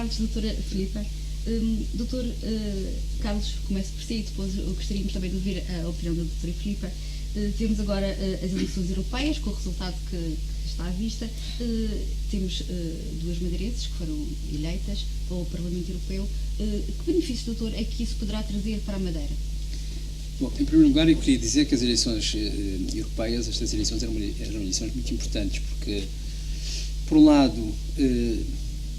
tarde, doutora Filipa. Doutor Carlos, começo por si e depois gostaríamos também de ouvir a opinião da doutora Filipa. Temos agora as eleições europeias, com o resultado que está à vista. Temos duas madeirenses que foram eleitas ao Parlamento Europeu. Que benefícios, doutor, é que isso poderá trazer para a Madeira? Bom, em primeiro lugar, eu queria dizer que as eleições europeias, estas eleições eram eleições muito importantes, porque, por um lado,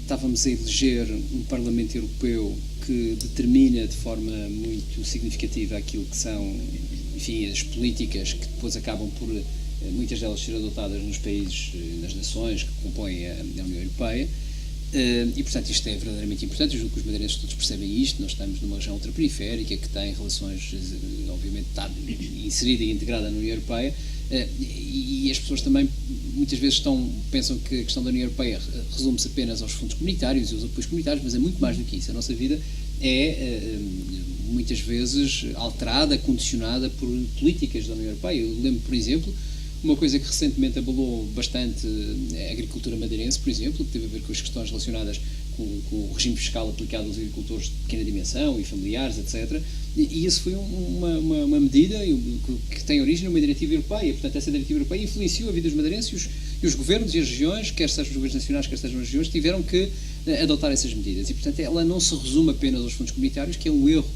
estávamos a eleger um Parlamento Europeu que determina de forma muito significativa aquilo que são, enfim, as políticas que depois acabam por, muitas delas, ser adotadas nos países, nas nações que compõem a União Europeia. E, portanto, isto é verdadeiramente importante. Eu julgo que os madeirenses todos percebem isto. Nós estamos numa região ultraperiférica que tem relações, obviamente, está inserida e integrada na União Europeia, e as pessoas também muitas vezes pensam que a questão da União Europeia resume-se apenas aos fundos comunitários e aos apoios comunitários, mas é muito mais do que isso. A nossa vida é muitas vezes alterada, condicionada por políticas da União Europeia. Eu lembro, por exemplo, uma coisa que recentemente abalou bastante a agricultura madeirense, por exemplo, que teve a ver com as questões relacionadas com o regime fiscal aplicado aos agricultores de pequena dimensão e familiares, etc. E isso foi uma medida que tem origem numa diretiva europeia. Portanto, essa diretiva europeia influenciou a vida dos madeirenses e os governos e as regiões, quer sejam os governos nacionais, quer sejam as regiões, tiveram que adotar essas medidas. E, portanto, ela não se resume apenas aos fundos comunitários, que é um erro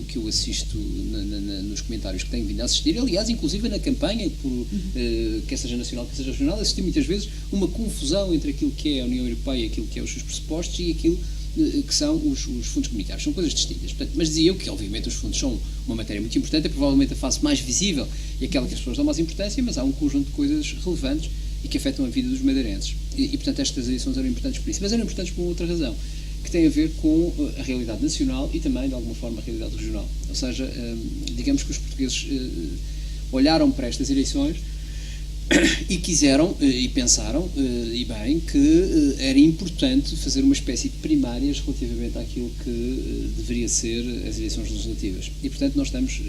que eu assisto nos comentários que tenho vindo a assistir, aliás, inclusive na campanha, quer seja nacional, quer seja regional, assisti muitas vezes uma confusão entre aquilo que é a União Europeia, aquilo que é os seus pressupostos e aquilo que são os fundos comunitários. São coisas distintas. Portanto, mas dizia eu que, obviamente, os fundos são uma matéria muito importante, é provavelmente a face mais visível e aquela que as pessoas dão mais importância, mas há um conjunto de coisas relevantes e que afetam a vida dos madeirenses. E portanto, estas eleições eram importantes por isso, mas eram importantes por uma outra razão, que tem a ver com a realidade nacional e também, de alguma forma, a realidade regional. Ou seja, digamos que os portugueses olharam para estas eleições e quiseram e pensaram, e bem, que era importante fazer uma espécie de primárias relativamente àquilo que deveria ser as eleições legislativas. E, portanto, nós estamos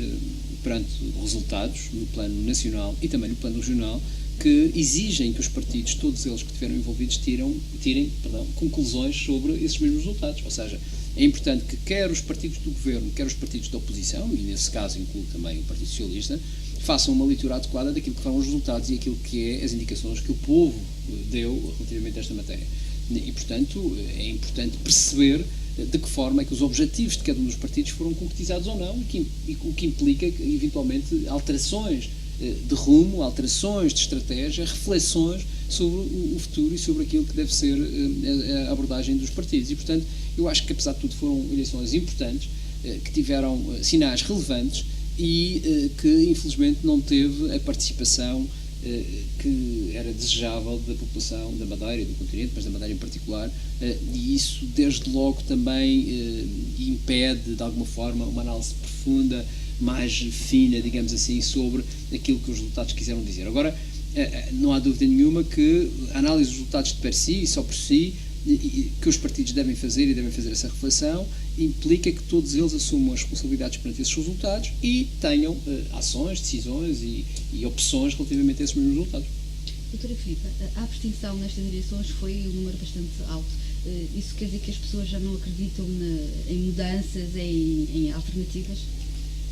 perante resultados no plano nacional e também no plano regional que exigem que os partidos, todos eles que estiveram envolvidos, tirem conclusões sobre esses mesmos resultados. Ou seja, é importante que quer os partidos do governo, quer os partidos da oposição, e nesse caso inclui também o Partido Socialista, façam uma leitura adequada daquilo que foram os resultados e aquilo que é as indicações que o povo deu relativamente a esta matéria. E, portanto, é importante perceber de que forma é que os objetivos de cada um dos partidos foram concretizados ou não, o que implica, eventualmente, alterações de rumo, alterações de estratégia, reflexões sobre o futuro e sobre aquilo que deve ser a abordagem dos partidos. E, portanto, eu acho que, apesar de tudo, foram eleições importantes, que tiveram sinais relevantes e que, infelizmente, não teve a participação que era desejável da população da Madeira e do continente, mas da Madeira em particular, e isso, desde logo, também impede, de alguma forma, uma análise profunda, mais fina, digamos assim, sobre aquilo que os resultados quiseram dizer. Agora, não há dúvida nenhuma que a análise dos resultados de per si e só por si, que os partidos devem fazer e devem fazer essa reflexão, implica que todos eles assumam as responsabilidades perante esses resultados e tenham ações, decisões e opções relativamente a esses mesmos resultados. Doutora Filipa, a abstenção nestas eleições foi um número bastante alto. Isso quer dizer que as pessoas já não acreditam em mudanças, em alternativas?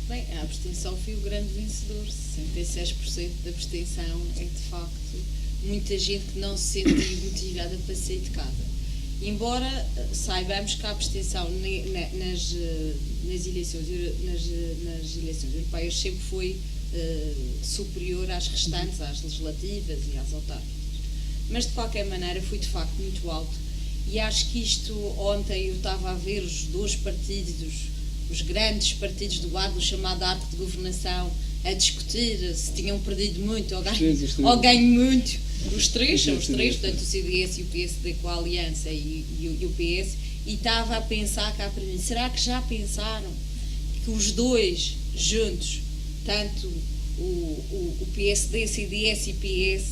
Bem, a abstenção foi o grande vencedor. 66% da abstenção é, de facto, muita gente que não se sente motivada para sair de casa. Embora saibamos que a abstenção nas eleições europeias sempre foi superior às restantes, às legislativas e às autárquicas. Mas, de qualquer maneira, foi, de facto, muito alto. E acho que isto, ontem eu estava a ver os dois partidos, os grandes partidos do lado, o chamado arco de governação, a discutir se tinham perdido muito ou ganho muito. Os três, portanto, o CDS e o PSD com a Aliança e o PS, e estava a pensar cá para mim, será que já pensaram que os dois juntos, tanto o PSD, CDS e PS,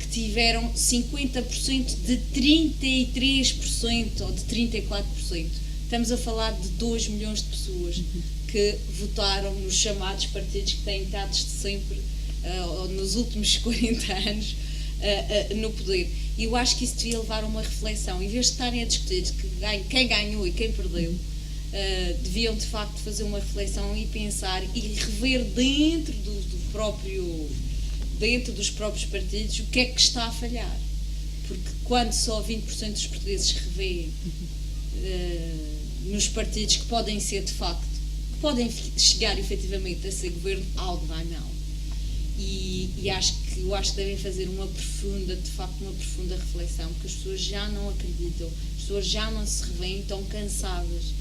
que tiveram 50% de 33% ou de 34%, estamos a falar de 2 milhões de pessoas que votaram nos chamados partidos que têm estado desde sempre, nos últimos 40 anos, no poder. E eu acho que isso devia levar a uma reflexão. Em vez de estarem a discutir quem ganhou e quem perdeu, deviam de facto fazer uma reflexão e pensar e rever dentro dos próprios partidos o que é que está a falhar. Porque quando só 20% dos portugueses revêem nos partidos que podem ser de facto, que podem chegar efetivamente a ser governo, algo vai mal. E eu acho que devem fazer uma profunda reflexão, porque as pessoas já não acreditam, as pessoas já não se revêem, estão cansadas.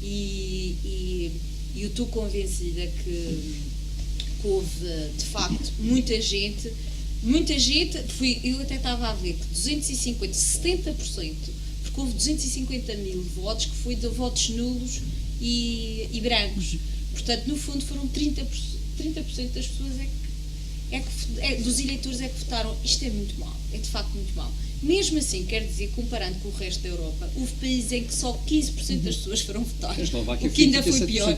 E eu estou convencida que houve, de facto, muita gente, eu até estava a ver que 250, 70%, porque houve 250 mil votos que foi de votos nulos e brancos. Portanto, no fundo, foram 30% das pessoas dos eleitores é que votaram. Isto é muito mau, é de facto muito mau. Mesmo assim, quer dizer, comparando com o resto da Europa, houve países em que só 15% das pessoas foram votar, o que ainda foi pior,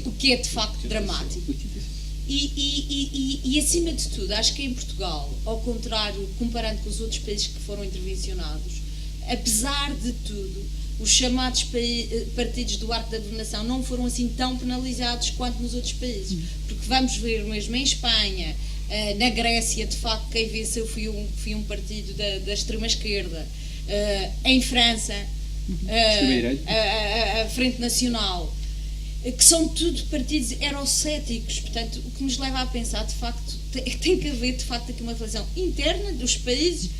o que é de facto dramático. E acima de tudo, acho que em Portugal, ao contrário, comparando com os outros países que foram intervencionados, apesar de tudo, os chamados partidos do arco da governação não foram assim tão penalizados quanto nos outros países. Porque vamos ver mesmo em Espanha, na Grécia, de facto, quem venceu foi um partido da extrema-esquerda. Em França, a Frente Nacional, que são tudo partidos eurocéticos. Portanto, o que nos leva a pensar, de facto, tem que haver, de facto, aqui uma relação interna dos países,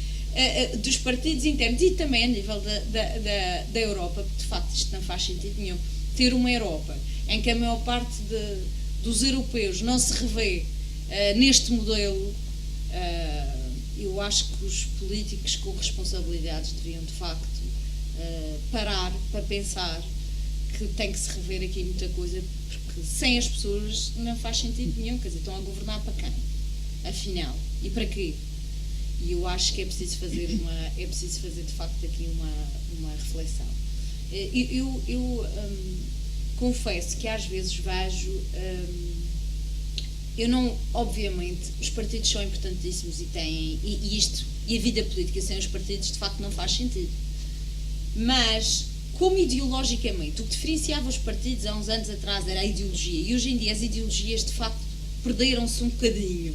dos partidos internos e também a nível da Europa, porque, de facto, isto não faz sentido nenhum. Ter uma Europa em que a maior parte dos europeus não se revê neste modelo, eu acho que os políticos com responsabilidades deviam, de facto, parar para pensar que tem que se rever aqui muita coisa, porque sem as pessoas não faz sentido nenhum. Quer dizer, estão a governar para quem? Afinal, e para quê? E eu acho que é preciso fazer de facto aqui uma reflexão. Eu confesso que às vezes vejo, eu não, obviamente, os partidos são importantíssimos e a vida política sem os partidos de facto não faz sentido. Mas, como ideologicamente, o que diferenciava os partidos há uns anos atrás era a ideologia, e hoje em dia as ideologias de facto perderam-se um bocadinho.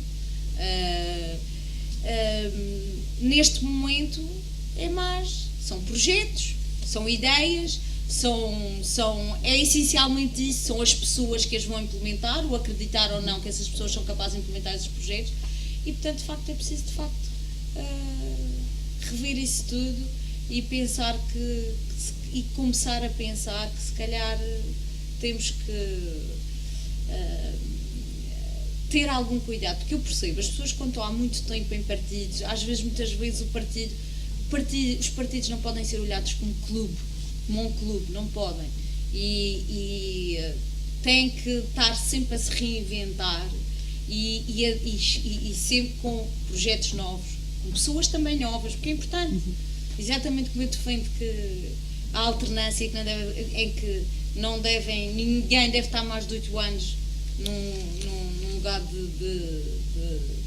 Neste momento são projetos, são ideias, é essencialmente isso, são as pessoas que as vão implementar, ou acreditar ou não que essas pessoas são capazes de implementar esses projetos, e portanto de facto é preciso rever isso tudo e pensar e começar a pensar que se calhar temos que ter algum cuidado, porque eu percebo, as pessoas quando estão há muito tempo em partidos, muitas vezes os partidos não podem ser olhados como um clube, não podem, e têm que estar sempre a se reinventar e sempre com projetos novos, com pessoas também novas, porque é importante, exatamente como eu defendo que a alternância ninguém deve estar mais de 8 anos num lugar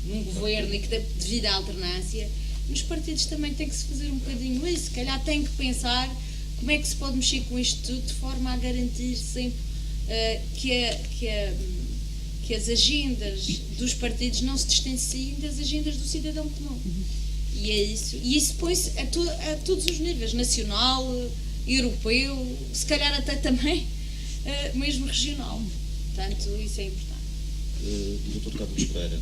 num governo e que devido à alternância, nos partidos também tem que se fazer um bocadinho isso, se calhar tem que pensar como é que se pode mexer com isto tudo de forma a garantir sempre que as agendas dos partidos não se distanciem das agendas do cidadão comum. E é isso. E isso põe-se a todos os níveis, nacional, europeu, se calhar até também mesmo regional. Portanto, isso é importante. Dr. Carlos Pereira,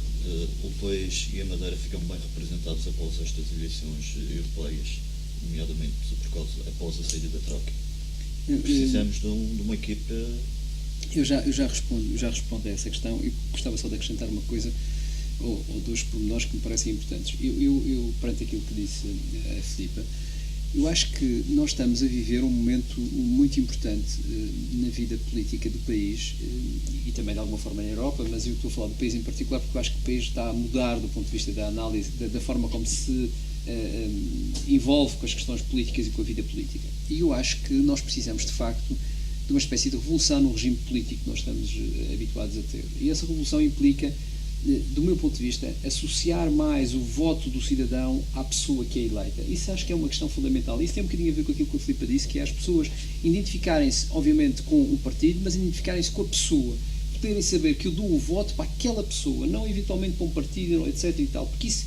o país e a Madeira ficam bem representados após estas eleições europeias, nomeadamente após a saída da troca. Precisamos de uma equipa. Eu já respondo a essa questão e gostava só de acrescentar uma coisa ou dois pormenores que me parecem importantes. Eu perante aquilo que disse a Filipa, eu acho que nós estamos a viver um momento muito importante na vida política do país e também de alguma forma na Europa, mas eu estou a falar do país em particular porque eu acho que o país está a mudar do ponto de vista da análise, da forma como se envolve com as questões políticas e com a vida política. E eu acho que nós precisamos, de facto, de uma espécie de revolução no regime político que nós estamos habituados a ter. E essa revolução implica do meu ponto de vista, associar mais o voto do cidadão à pessoa que é eleita. Isso acho que é uma questão fundamental. Isso tem um bocadinho a ver com aquilo que o Filipe disse, que é as pessoas identificarem-se, obviamente, com o partido, mas identificarem-se com a pessoa. Poderem saber que eu dou o voto para aquela pessoa, não eventualmente para um partido, etc. e tal. Porque isso,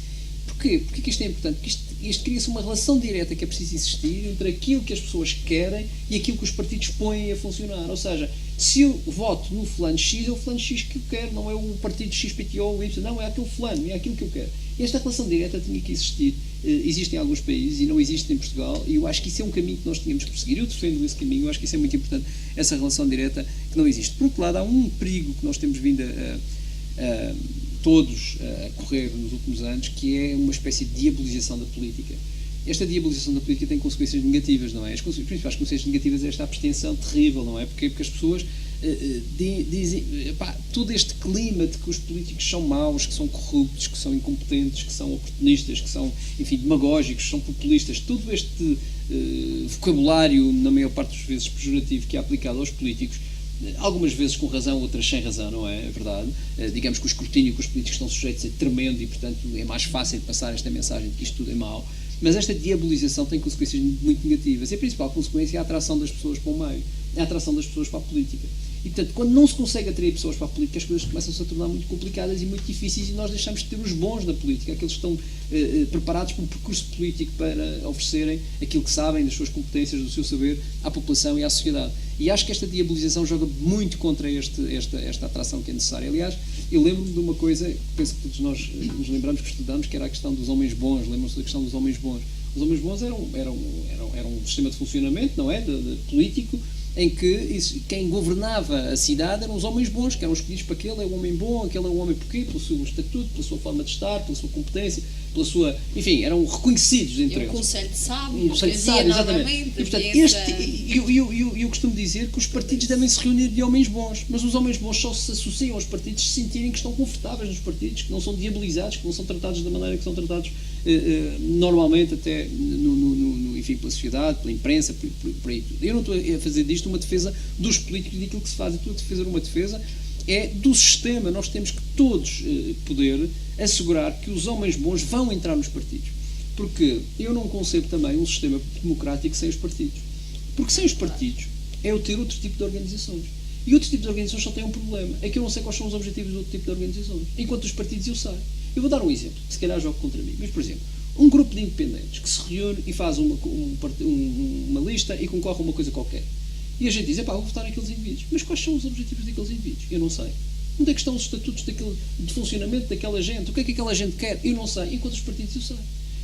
porquê? Porque que isto é importante? Porque isto cria-se uma relação direta que é preciso existir entre aquilo que as pessoas querem e aquilo que os partidos põem a funcionar. Ou seja, se eu voto no fulano X, é o fulano X que eu quero, não é o partido XPTO ou Y, não, é aquele fulano, é aquilo que eu quero. Esta relação direta tinha que existir. Existe em alguns países e não existe em Portugal, e eu acho que isso é um caminho que nós tínhamos que prosseguir. Eu defendo esse caminho, eu acho que isso é muito importante, essa relação direta que não existe. Por outro lado, há um perigo que nós temos vindo todos a correr nos últimos anos, que é uma espécie de diabolização da política. Esta diabolização da política tem consequências negativas, não é? As principais consequências negativas é esta abstenção terrível, não é? Porque as pessoas dizem, todo este clima de que os políticos são maus, que são corruptos, que são incompetentes, que são oportunistas, que são, enfim, demagógicos, que são populistas, todo este vocabulário, na maior parte das vezes pejorativo, que é aplicado aos políticos, algumas vezes com razão, outras sem razão, não é? É verdade. Digamos que o escrutínio que os políticos estão sujeitos é tremendo e, portanto, é mais fácil passar esta mensagem de que isto tudo é mau. Mas esta diabolização tem consequências muito negativas. E a principal consequência é a atração das pessoas para o meio, é a atração das pessoas para a política. E, portanto, quando não se consegue atrair pessoas para a política, as coisas começam-se a tornar muito complicadas e muito difíceis, e nós deixamos de ter os bons na política, aqueles que estão preparados para um percurso político para oferecerem aquilo que sabem, das suas competências, do seu saber, à população e à sociedade. E acho que esta diabolização joga muito contra esta atração que é necessária. Aliás, eu lembro-me de uma coisa que penso que todos nós nos lembramos que estudamos, que era a questão dos homens bons. Lembram-se da questão dos homens bons. Os homens bons eram um sistema de funcionamento, não é? De político, em que quem governava a cidade eram os homens bons, que eram escolhidos para aquele é o homem bom, aquele é o homem porquê? Pelo seu estatuto, pela sua forma de estar, pela sua competência, pela sua... Enfim, eram reconhecidos entre eles. Um conselho de sábios, conselho de sábios, exatamente. E, portanto, eu costumo dizer que os partidos devem se reunir de homens bons, mas os homens bons só se associam aos partidos se sentirem que estão confortáveis nos partidos, que não são diabolizados, que não são tratados da maneira que são tratados normalmente até enfim, pela sociedade, pela imprensa, por aí tudo. Eu não estou a fazer disto uma defesa dos políticos e daquilo que se faz. Eu estou a fazer uma defesa do sistema. Nós temos que todos poder assegurar que os homens bons vão entrar nos partidos. Porque eu não concebo também um sistema democrático sem os partidos. Porque sem os partidos é eu ter outro tipo de organizações. E outros tipos de organizações só têm um problema. É que eu não sei quais são os objetivos do outro tipo de organizações. Enquanto os partidos eu sei. Eu vou dar um exemplo, que se calhar jogo contra mim. Mas, por exemplo, um grupo de independentes que se reúne e faz uma lista e concorre a uma coisa qualquer. E a gente diz, vou votar naqueles indivíduos. Mas quais são os objetivos daqueles indivíduos? Eu não sei. Onde é que estão os estatutos de funcionamento daquela gente? O que é que aquela gente quer? Eu não sei. Enquanto os partidos eu sei.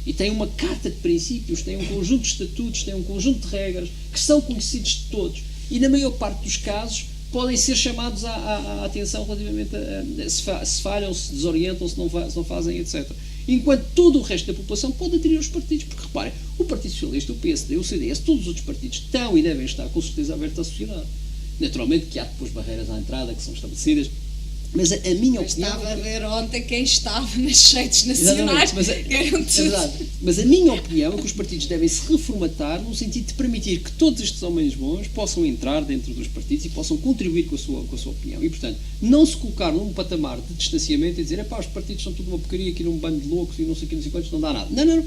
E tem uma carta de princípios, tem um conjunto de estatutos, tem um conjunto de regras que são conhecidos de todos. E na maior parte dos casos podem ser chamados à atenção relativamente se falham, se desorientam, se não fazem, etc. Enquanto todo o resto da população pode aderir aos partidos, porque reparem, o Partido Socialista, o PSD, o CDS, todos os outros partidos estão e devem estar com certeza abertos à sociedade. Naturalmente que há depois barreiras à entrada que são estabelecidas, mas a minha opinião... Estava a ver ontem quem estava nas redes nacionais, mas a minha opinião é que os partidos devem se reformatar no sentido de permitir que todos estes homens bons possam entrar dentro dos partidos e possam contribuir com a sua opinião. E, portanto, não se colocar num patamar de distanciamento e dizer, os partidos são tudo uma porcaria, aqui num bando de loucos e não sei o que, não sei quantos, não dá nada. Não.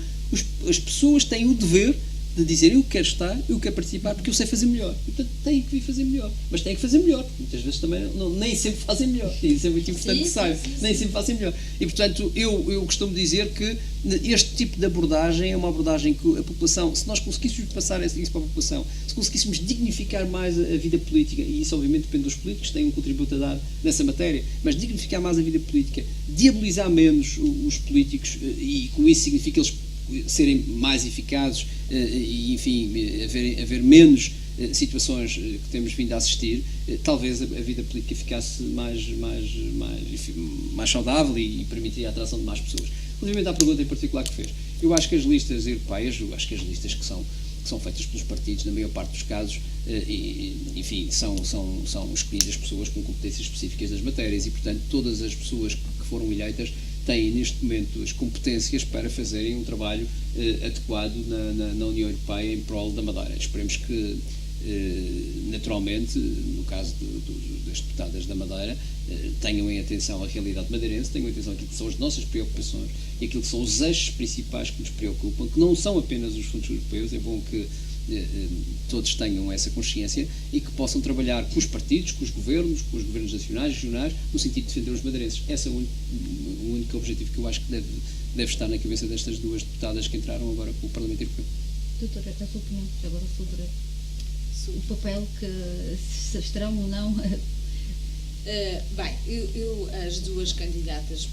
As pessoas têm o dever de dizer, eu quero estar, eu quero participar porque eu sei fazer melhor. E, portanto, têm que vir fazer melhor. Mas têm que fazer melhor, porque muitas vezes também nem sempre fazem melhor. E isso é muito importante que saiba. Nem sempre fazem melhor. E, portanto, eu costumo dizer que este tipo de abordagem é uma abordagem que a população, se nós conseguíssemos passar isso para a população, se conseguíssemos dignificar mais a vida política, e isso obviamente depende dos políticos, têm um contributo a dar nessa matéria, mas dignificar mais a vida política, diabolizar menos os políticos, e com isso significa eles serem mais eficazes e, enfim, haver menos situações que temos vindo a assistir, talvez a vida política ficasse mais saudável e permitiria a atração de mais pessoas. Relativamente à pergunta em particular que fez, eu acho que as listas europeias, eu acho que as listas que são feitas pelos partidos, na maior parte dos casos, enfim, são escolhidas pessoas com competências específicas das matérias e, portanto, todas as pessoas que foram eleitas têm neste momento as competências para fazerem um trabalho adequado na União Europeia em prol da Madeira. Esperemos que naturalmente, no caso das deputadas da Madeira, tenham em atenção a realidade madeirense, tenham em atenção aquilo que são as nossas preocupações e aquilo que são os eixos principais que nos preocupam, que não são apenas os fundos europeus. É bom que todos tenham essa consciência e que possam trabalhar com os partidos, com os governos nacionais, regionais, no sentido de defender os madeirenses. Esse é o único objetivo que eu acho que deve estar na cabeça destas duas deputadas que entraram agora para o Parlamento Europeu. Doutora, a sua opinião agora sobre o papel que se estarão ou não? Bem, as duas candidatas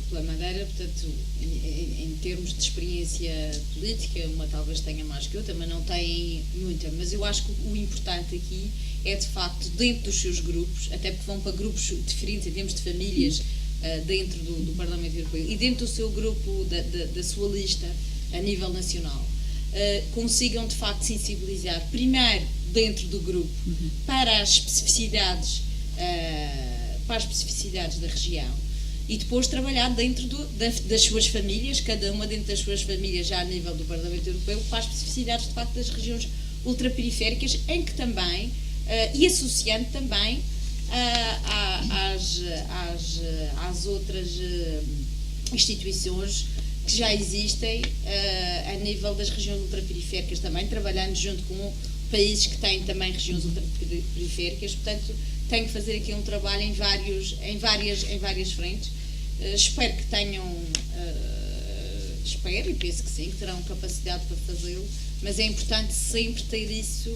pela Madeira, portanto, em termos de experiência política, uma talvez tenha mais que outra, mas não tem muita. Mas eu acho que o importante aqui é, de facto, dentro dos seus grupos, até porque vão para grupos diferentes em termos de famílias, dentro do Parlamento Europeu, e dentro do seu grupo, da sua lista, a nível nacional, consigam, de facto, sensibilizar, primeiro, dentro do grupo, para as especificidades da região, e depois trabalhar dentro das suas famílias, cada uma dentro das suas famílias, já a nível do Parlamento Europeu, para as especificidades, de facto, das regiões ultraperiféricas, em que também, e associando também às outras instituições que já existem a nível das regiões ultraperiféricas também, trabalhando junto com países que têm também regiões ultraperiféricas. Portanto, tem que fazer aqui um trabalho em várias frentes. Espero que tenham, espero e penso que sim, que terão capacidade para fazê-lo, mas é importante sempre ter isso,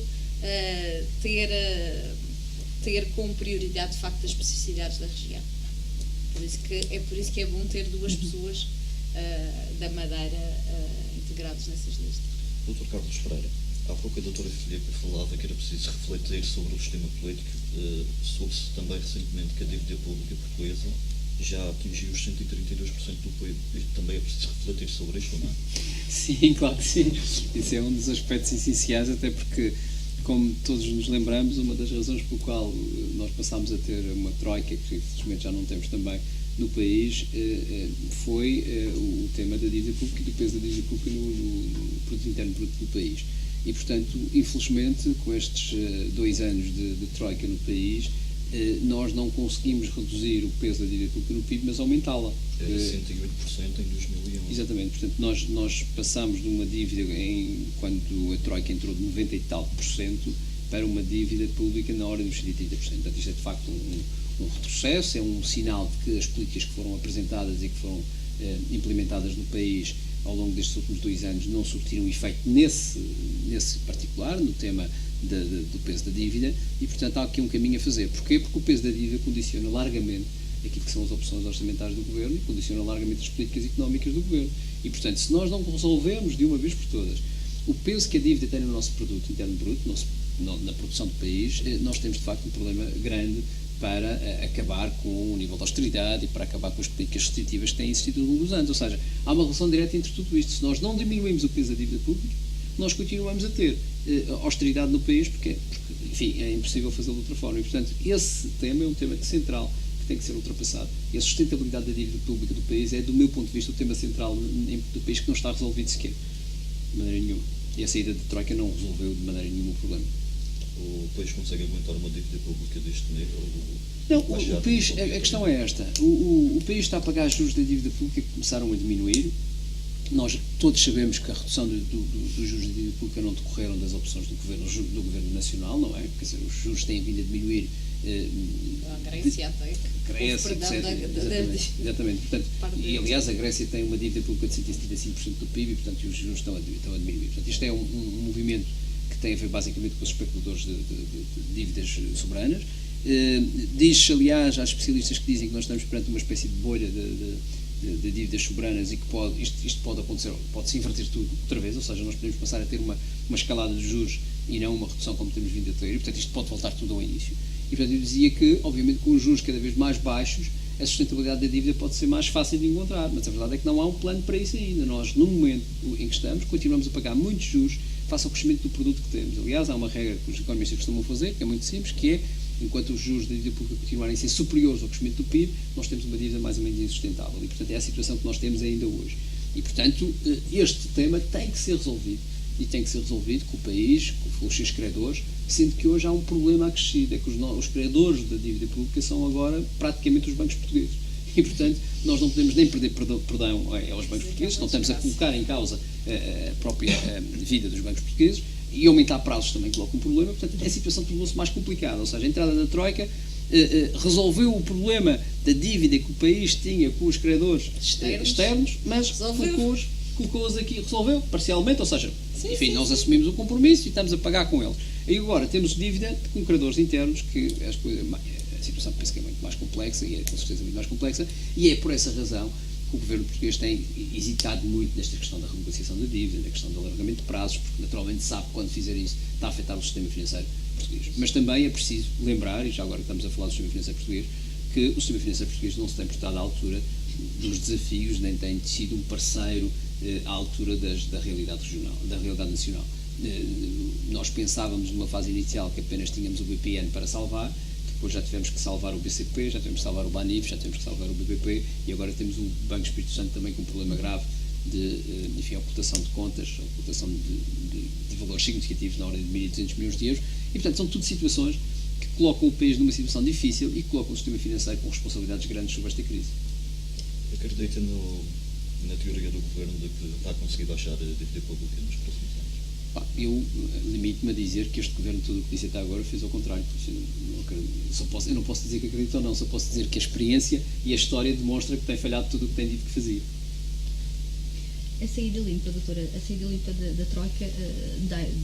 ter como prioridade, de facto, as especificidades da região. Por isso que é bom ter duas pessoas da Madeira integrados nessas listas. Dr. Carlos Pereira, há pouco a doutora Filipe falava que era preciso refletir sobre o sistema político. Soube-se também recentemente que a dívida pública portuguesa já atingiu os 132% do PIB. Também é preciso refletir sobre isto, não é? Sim, claro que sim. Isso é um dos aspectos essenciais, até porque, como todos nos lembramos, uma das razões pelo qual nós passámos a ter uma troika, que infelizmente já não temos também no país, foi o tema da dívida pública e do peso da dívida pública no produto interno bruto do país. E, portanto, infelizmente, com estes 2 anos de troika no país, nós não conseguimos reduzir o peso da dívida pública no PIB, mas aumentá-la. É 108% em 2011. Exatamente. Portanto, nós passamos de uma dívida, quando a troika entrou, de 90 e tal % para uma dívida pública na ordem dos 130%. Portanto, isto é, de facto, um retrocesso, é um sinal de que as políticas que foram apresentadas e que foram implementadas no país ao longo destes últimos 2 anos não surtiram efeito nesse particular, no tema do peso da dívida, e, portanto, há aqui um caminho a fazer. Porquê? Porque o peso da dívida condiciona largamente aquilo que são as opções orçamentárias do Governo e condiciona largamente as políticas económicas do Governo. E, portanto, se nós não resolvermos de uma vez por todas o peso que a dívida tem no nosso produto interno bruto, na produção do país, nós temos, de facto, um problema grande para acabar com o nível de austeridade e para acabar com as políticas restritivas que têm existido ao longo dos anos. Ou seja, há uma relação direta entre tudo isto. Se nós não diminuímos o peso da dívida pública, nós continuamos a ter austeridade no país, porque, enfim, é impossível fazê-lo de outra forma. E, portanto, esse tema é um tema central que tem que ser ultrapassado. E a sustentabilidade da dívida pública do país é, do meu ponto de vista, o tema central do país que não está resolvido sequer, de maneira nenhuma. E a saída de Troika não resolveu de maneira nenhuma o problema. O país consegue aguentar uma dívida pública deste nível? Não, o país, a questão é esta. O país está a pagar juros da dívida pública que começaram a diminuir. Nós todos sabemos que a redução dos juros da dívida pública não decorreram das opções do governo nacional, não é? Quer dizer, os juros têm vindo a diminuir. A Grécia até. Grécia, etc. Exatamente. Portanto, e, aliás, a Grécia tem uma dívida pública de 175% do PIB e, portanto, os juros estão a diminuir. Portanto, isto é um movimento que tem a ver basicamente com os especuladores de dívidas soberanas. Diz-se, aliás, há especialistas que dizem que nós estamos perante uma espécie de bolha de dívidas soberanas e que isto pode acontecer, pode-se inverter tudo outra vez, ou seja, nós podemos passar a ter uma escalada de juros e não uma redução como temos vindo a ter, e, portanto, isto pode voltar tudo ao início. E, portanto, eu dizia que, obviamente, com os juros cada vez mais baixos, a sustentabilidade da dívida pode ser mais fácil de encontrar, mas a verdade é que não há um plano para isso ainda. Nós, no momento em que estamos, continuamos a pagar muitos juros face ao crescimento do produto que temos. Aliás, há uma regra que os economistas costumam fazer, que é muito simples, que é, enquanto os juros da dívida pública continuarem a ser superiores ao crescimento do PIB, nós temos uma dívida mais ou menos insustentável. E, portanto, é a situação que nós temos ainda hoje. E, portanto, este tema tem que ser resolvido. e tem que ser resolvido com o país, com os seus credores, sendo que hoje há um problema acrescido, é que os credores da dívida pública são agora praticamente os bancos portugueses. E, portanto, nós não podemos nem perder perdão aos bancos portugueses, não estamos a colocar em causa a própria vida dos bancos portugueses, e aumentar prazos também coloca um problema. Portanto, a situação tornou-se mais complicada, ou seja, a entrada da Troika resolveu o problema da dívida que o país tinha com os credores externos, mas colocou-os aqui, resolveu parcialmente, ou seja, nós assumimos o compromisso e estamos a pagar com eles. E agora temos dívida com credores internos, que a situação penso que é muito mais complexa, e é com certeza muito mais complexa, e é por essa razão que o governo português tem hesitado muito nesta questão da renegociação da dívida, na questão do alargamento de prazos, porque naturalmente sabe que quando fizer isso está a afetar o sistema financeiro português. Mas também é preciso lembrar, e já agora que estamos a falar do sistema financeiro português, que o sistema financeiro português não se tem portado à altura dos desafios, nem tem sido um parceiro à altura da realidade regional, da realidade nacional. Nós pensávamos numa fase inicial que apenas tínhamos o BPN para salvar, depois já tivemos que salvar o BCP, já tivemos que salvar o BANIF, já tivemos que salvar o BBP, e agora temos o Banco Espírito Santo também com um problema grave de ocultação de contas, ocultação de valores significativos na ordem de 1.200 milhões de euros, e portanto são tudo situações que colocam o país numa situação difícil e colocam o sistema financeiro com responsabilidades grandes sobre esta crise. Acredita na teoria do governo de que vai conseguir baixar a dívida pública nos próximos anos? Eu limito-me a dizer que este governo, tudo o que disse até agora, fez ao contrário. Eu não posso dizer que acredito ou não, só posso dizer que a experiência e a história demonstra que tem falhado tudo o que tem dito que fazia. A saída limpa, doutora, a saída limpa da Troika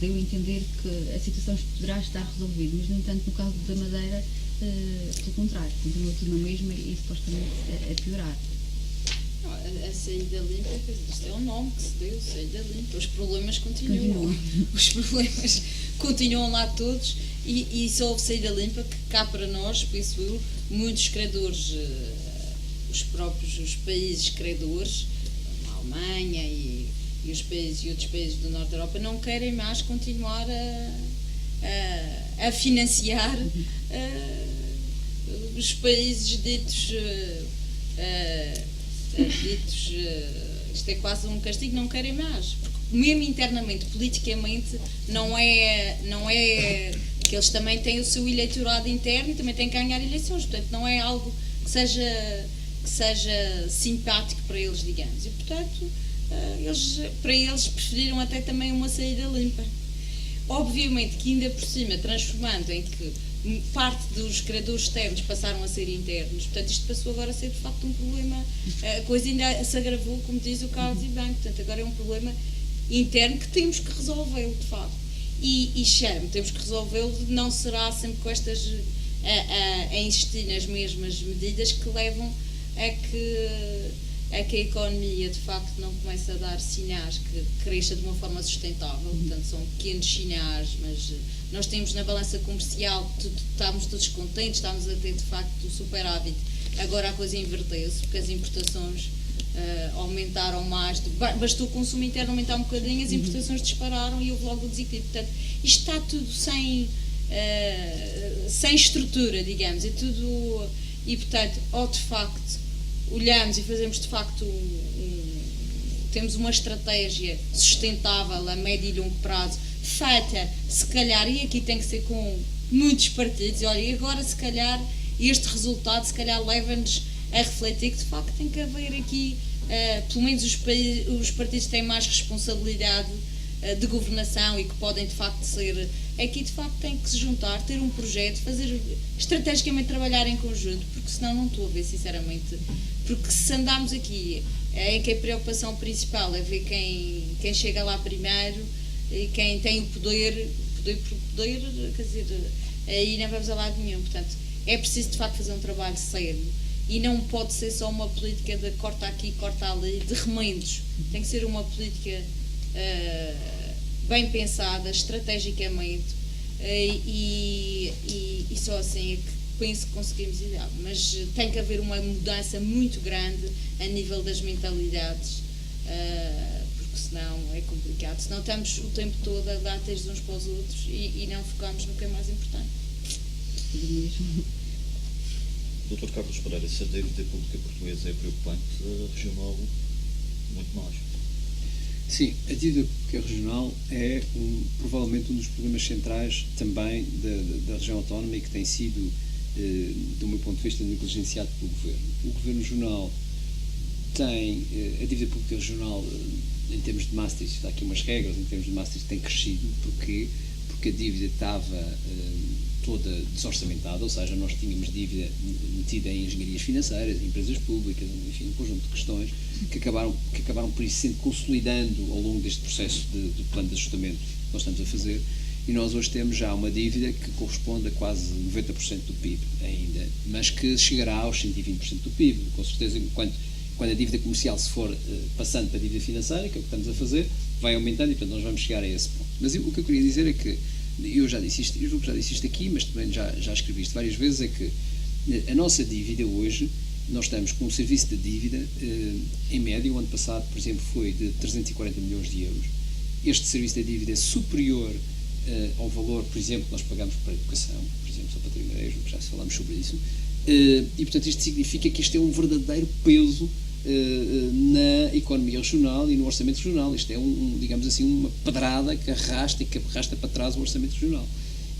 deu a entender que a situação poderá estar resolvida, mas, no entanto, no caso da Madeira, pelo contrário, continua tudo na mesma e supostamente a piorar. A saída limpa, isto é um nome que se deu, saída limpa. Os problemas continuam. Os problemas continuam lá todos e só houve saída limpa que cá para nós, penso eu, muitos credores, os países credores, a Alemanha e outros países do Norte da Europa, não querem mais continuar a financiar os países ditos isto é quase um castigo, não querem mais, porque mesmo internamente, politicamente, não é que eles também têm o seu eleitorado interno e também têm que ganhar eleições, portanto não é algo que seja simpático para eles, digamos, e portanto para eles preferiram até também uma saída limpa. Obviamente que ainda por cima, transformando em que parte dos credores externos passaram a ser internos, portanto isto passou agora a ser de facto um problema, a coisa ainda se agravou, como diz o Carlos e bem, portanto agora é um problema interno que temos que resolvê-lo de facto, e chama, temos que resolvê-lo, não será sempre com estas a insistir nas mesmas medidas que levam a que a economia de facto não comece a dar sinais que cresça de uma forma sustentável, portanto são pequenos sinais, mas nós temos na balança comercial, estávamos todos contentes, estávamos a ter de facto o superávit, agora a coisa inverteu-se, porque as importações aumentaram mais, bastou o consumo interno aumentar um bocadinho, as importações dispararam e houve logo o desequilíbrio, portanto isto está tudo sem estrutura, digamos, é tudo, e portanto, ou de facto olhamos e fazemos de facto temos uma estratégia sustentável a médio e longo prazo, feita, se calhar, e aqui tem que ser com muitos partidos, olha, e agora se calhar este resultado se calhar leva-nos a refletir que de facto tem que haver aqui, pelo menos os partidos têm mais responsabilidade de governação e que podem de facto ser, aqui de facto tem que se juntar, ter um projeto, fazer estrategicamente trabalhar em conjunto, porque senão não estou a ver sinceramente, porque se andarmos aqui em que a preocupação principal é ver quem chega lá primeiro e quem tem o poder, quer dizer, aí não vamos a lado nenhum, portanto é preciso de facto fazer um trabalho sério e não pode ser só uma política de corta aqui, corta ali, de remendos, tem que ser uma política bem pensada, estrategicamente, e só assim é que penso que conseguimos ir, mas tem que haver uma mudança muito grande a nível das mentalidades, porque senão é complicado, senão estamos o tempo todo a dar testes uns para os outros e não focamos no que é mais importante. Dr. Carlos Pereira, se a dívida pública portuguesa é preocupante, a regional muito mais. Sim, a dívida pública regional é provavelmente um dos problemas centrais também da região autónoma e que tem sido, do meu ponto de vista, negligenciado pelo Governo. O Governo Regional tem a dívida pública regional, em termos de Maastricht, está aqui umas regras, em termos de Maastricht tem crescido. Porquê? Porque a dívida estava toda desorçamentada, ou seja, nós tínhamos dívida metida em engenharias financeiras, em empresas públicas, enfim, um conjunto de questões que acabaram por isso sendo consolidando ao longo deste processo de plano de ajustamento que nós estamos a fazer, e nós hoje temos já uma dívida que corresponde a quase 90% do PIB ainda, mas que chegará aos 120% do PIB, com certeza, quando a dívida comercial se for passando para a dívida financeira, que é o que estamos a fazer, vai aumentando e, portanto, nós vamos chegar a esse ponto. Mas o que eu queria dizer é que, eu já disse isto aqui, mas também já escrevi isto várias vezes, é que a nossa dívida hoje, nós estamos com um serviço de dívida, em média, o ano passado, por exemplo, foi de 340 milhões de euros. Este serviço de dívida é superior ao valor, por exemplo, que nós pagamos para a educação, por exemplo, só para ter uma ideia, já falamos sobre isso, e, portanto, isto significa que este é um verdadeiro peso na economia regional e no orçamento regional. Isto é, digamos assim, uma pedrada que arrasta para trás o orçamento regional.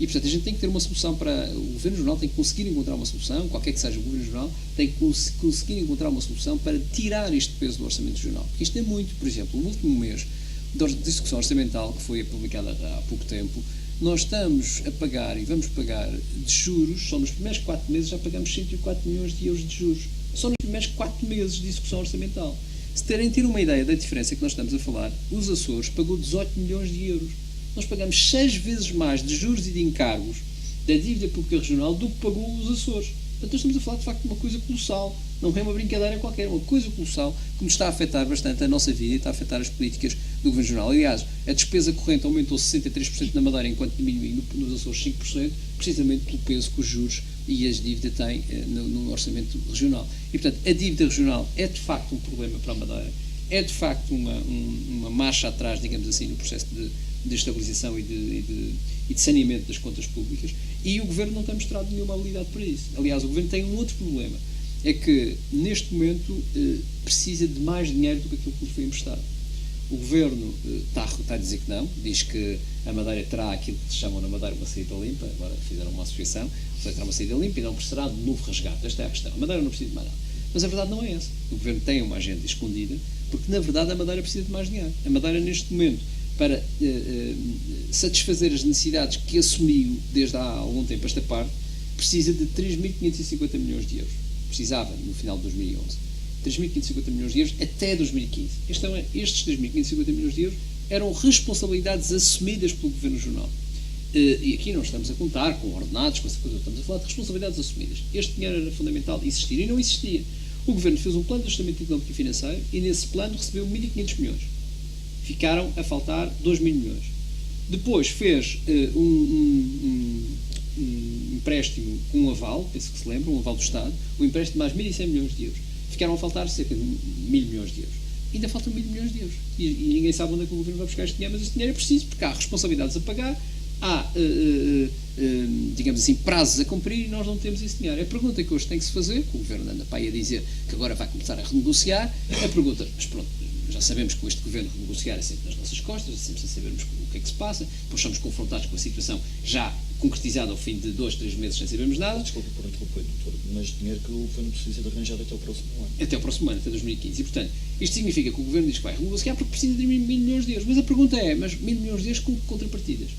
E, portanto, a gente tem que ter uma solução para... O Governo Regional tem que conseguir encontrar uma solução, qualquer que seja o Governo Regional, tem que conseguir encontrar uma solução para tirar este peso do orçamento regional. Porque isto é muito, por exemplo, no último mês da discussão orçamental, que foi publicada há pouco tempo, nós estamos a pagar e vamos pagar de juros, só nos primeiros 4 meses já pagamos 104 milhões de euros de juros. Só nos primeiros 4 meses de execução orçamental. Se ter uma ideia da diferença que nós estamos a falar, os Açores pagou 18 milhões de euros. Nós pagamos 6 vezes mais de juros e de encargos da dívida pública regional do que pagou os Açores. Portanto, nós estamos a falar de facto de uma coisa colossal. Não é uma brincadeira qualquer, é uma coisa colossal que nos está a afetar bastante a nossa vida e está a afetar as políticas do Governo Regional. Aliás, a despesa corrente aumentou 63% na Madeira, enquanto diminuiu nos Açores 5%, precisamente pelo peso que os juros e as dívidas têm no orçamento regional. E, portanto, a dívida regional é de facto um problema para a Madeira, é de facto uma marcha atrás, digamos assim, no processo de estabilização e de saneamento das contas públicas, e o Governo não tem mostrado nenhuma habilidade para isso. Aliás, o Governo tem um outro problema, é que neste momento precisa de mais dinheiro do que aquilo que lhe foi emprestado. O Governo está a dizer que não, diz que a Madeira terá aquilo que se chama na Madeira uma saída limpa, agora fizeram uma associação, terá uma saída limpa e não precisará de novo resgate. Esta é a questão. A Madeira não precisa de mais nada. Mas a verdade não é essa. O Governo tem uma agenda escondida, porque na verdade a Madeira precisa de mais dinheiro. A Madeira, neste momento, para satisfazer as necessidades que assumiu desde há algum tempo esta parte, precisa de 3.550 milhões de euros. Precisava no final de 2011. 3.550 milhões de euros até 2015. Estes 3.550 milhões de euros eram responsabilidades assumidas pelo Governo Regional. E aqui não estamos a contar com ordenados, com essa coisa, estamos a falar de responsabilidades assumidas. Este dinheiro era fundamental existir e não existia. O Governo fez um plano de ajustamento económico e financeiro e nesse plano recebeu 1.500 milhões. Ficaram a faltar 2.000 milhões. Depois fez um empréstimo com um aval, penso que se lembra, um aval do Estado, um empréstimo de mais 1.100 milhões de euros. Ficaram a faltar cerca de 1.000 milhões de euros. Ainda faltam 1.000 milhões de euros. E ninguém sabe onde é que o Governo vai buscar este dinheiro, mas este dinheiro é preciso, porque há responsabilidades a pagar, há, digamos assim, prazos a cumprir e nós não temos esse dinheiro. A pergunta que hoje tem que se fazer, que o Governo anda para aí a dizer que agora vai começar a renegociar, a pergunta, mas pronto, já sabemos que com este Governo renegociar é sempre nas nossas costas, sempre sem sabermos o que é que se passa, depois somos confrontados com a situação já concretizada ao fim de 2, 3 meses sem sabermos nada. Desculpe por interromper, doutor, mas dinheiro que o Governo precisa de arranjar até o próximo ano. Até o próximo ano, até 2015. E, portanto, isto significa que o Governo diz que vai renegociar porque precisa de 1.000 milhões de euros. Mas a pergunta é, mas 1.000 milhões de euros com contrapartidas?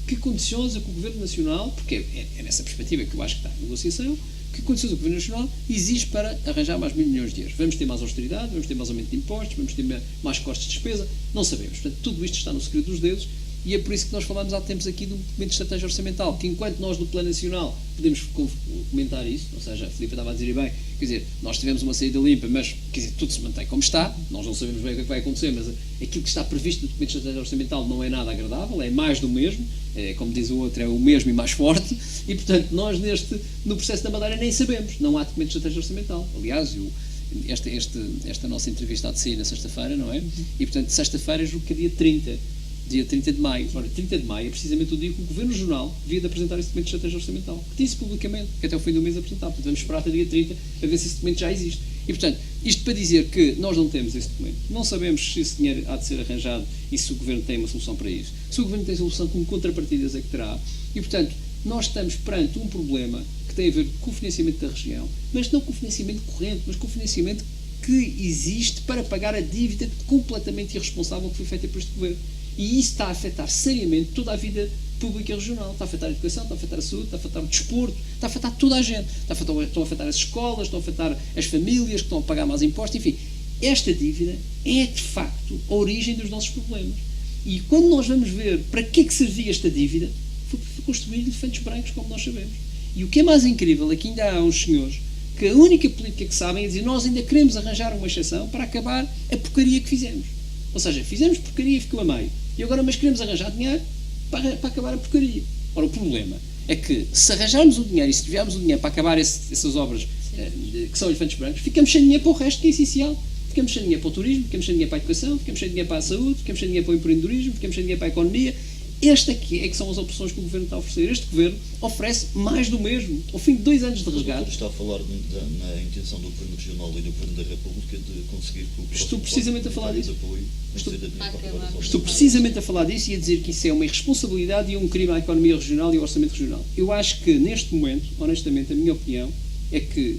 Que condições é que o Governo Nacional, porque é nessa perspectiva que eu acho que está a negociação, que condições o Governo Nacional exige para arranjar mais 1.000 milhões de euros? Vamos ter mais austeridade, vamos ter mais aumento de impostos, vamos ter mais costos de despesa? Não sabemos. Portanto, tudo isto está no segredo dos dedos e é por isso que nós falamos há tempos aqui do documento de estratégia orçamental, que enquanto nós do Plano Nacional podemos comentar isso, ou seja, a Filipe estava a dizer bem, quer dizer, nós tivemos uma saída limpa, mas quer dizer, tudo se mantém como está, nós não sabemos bem o que é que vai acontecer, mas aquilo que está previsto no documento de estratégia orçamental não é nada agradável, é mais do mesmo, como diz o outro, é o mesmo e mais forte, e portanto nós no processo da Madeira nem sabemos, não há documento de estratégia orçamental. Aliás, esta nossa entrevista há de sair na sexta-feira, não é? E portanto, sexta-feira é julgo que é dia 30 de maio. Ora, 30 de maio é precisamente o dia que o Governo Regional devia de apresentar esse documento de estratégia orçamental, que disse publicamente, que até o fim do mês apresentava. Portanto, vamos esperar até dia 30 para ver se esse documento já existe. E, portanto, isto para dizer que nós não temos esse documento, não sabemos se esse dinheiro há de ser arranjado e se o Governo tem uma solução para isso. Se o Governo tem solução, como contrapartidas é que terá. E, portanto, nós estamos perante um problema que tem a ver com o financiamento da região, mas não com o financiamento corrente, mas com o financiamento que existe para pagar a dívida completamente irresponsável que foi feita por este Governo. E isso está a afetar seriamente toda a vida pública e regional. Está a afetar a educação, está a afetar a saúde, está a afetar o desporto, está a afetar toda a gente. Estão a afetar as escolas, estão a afetar as famílias que estão a pagar mais impostos, enfim. Esta dívida é, de facto, a origem dos nossos problemas. E quando nós vamos ver para que é que servia esta dívida, foi construir elefantes brancos, como nós sabemos. E o que é mais incrível é que ainda há uns senhores que a única política que sabem é dizer nós ainda queremos arranjar uma exceção para acabar a porcaria que fizemos. Ou seja, fizemos porcaria e ficou a meio. E agora, mas queremos arranjar dinheiro para acabar a porcaria. Ora, o problema é que se arranjarmos o dinheiro e se desviarmos o dinheiro para acabar essas obras que são elefantes brancos, ficamos sem dinheiro para o resto que é essencial. Ficamos sem dinheiro para o turismo, ficamos sem dinheiro para a educação, ficamos sem dinheiro para a saúde, ficamos sem dinheiro para o empreendedorismo, ficamos sem dinheiro para a economia. Estas aqui é que são as opções que o Governo está a oferecer. Este Governo oferece mais do mesmo. Ao fim de 2 anos de resgate... Está a falar na intenção do Governo Regional e do Governo da República de conseguir... Estou precisamente a falar disso. Estou Acabar. precisamente a falar disso e a dizer que isso é uma irresponsabilidade e um crime à economia regional e ao orçamento regional. Eu acho que, neste momento, honestamente, a minha opinião é que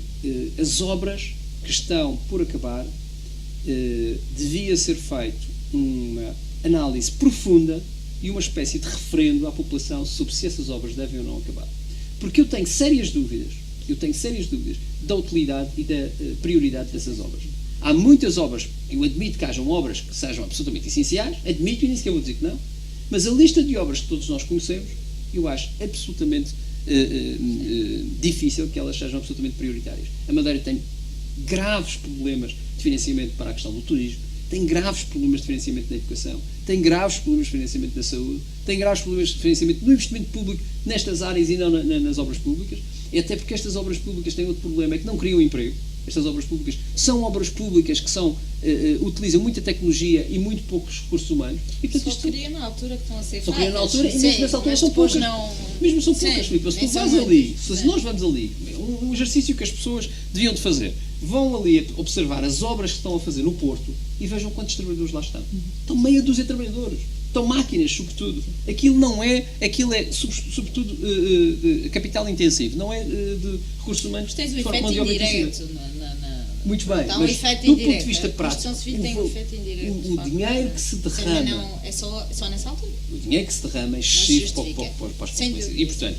as obras que estão por acabar devia ser feito uma análise profunda e uma espécie de referendo à população sobre se essas obras devem ou não acabar. Porque eu tenho sérias dúvidas da utilidade e da prioridade dessas obras. Há muitas obras, eu admito que hajam obras que sejam absolutamente essenciais, admito e nem sequer vou dizer que não, mas a lista de obras que todos nós conhecemos, eu acho absolutamente difícil que elas sejam absolutamente prioritárias. A Madeira tem graves problemas de financiamento para a questão do turismo, tem graves problemas de financiamento da educação, tem graves problemas de financiamento da saúde, tem graves problemas de financiamento do investimento público nestas áreas e não nas obras públicas, e até porque estas obras públicas têm outro problema, é que não criam emprego. Estas obras públicas são obras públicas que utilizam muita tecnologia e muito poucos recursos humanos. E, portanto, só queria na altura que estão a ser feitas. Só queria na altura, e mesmo nessa altura são poucas. Mesmo são poucas, Filipe. Se tu vais ali, se nós vamos ali, um exercício que as pessoas deviam de fazer, vão ali observar as obras que estão a fazer no Porto e vejam quantos trabalhadores lá estão. Estão meia dúzia de trabalhadores. Estão máquinas, sobretudo. Aquilo é sobretudo capital intensivo, não é de recursos humanos. Mas tens o efeito indireto. Muito bem, então, mas do ponto de vista prático, o dinheiro que se derrama... Não, é só nessa altura. O dinheiro que se derrama é excessivo para as consequências. E, portanto,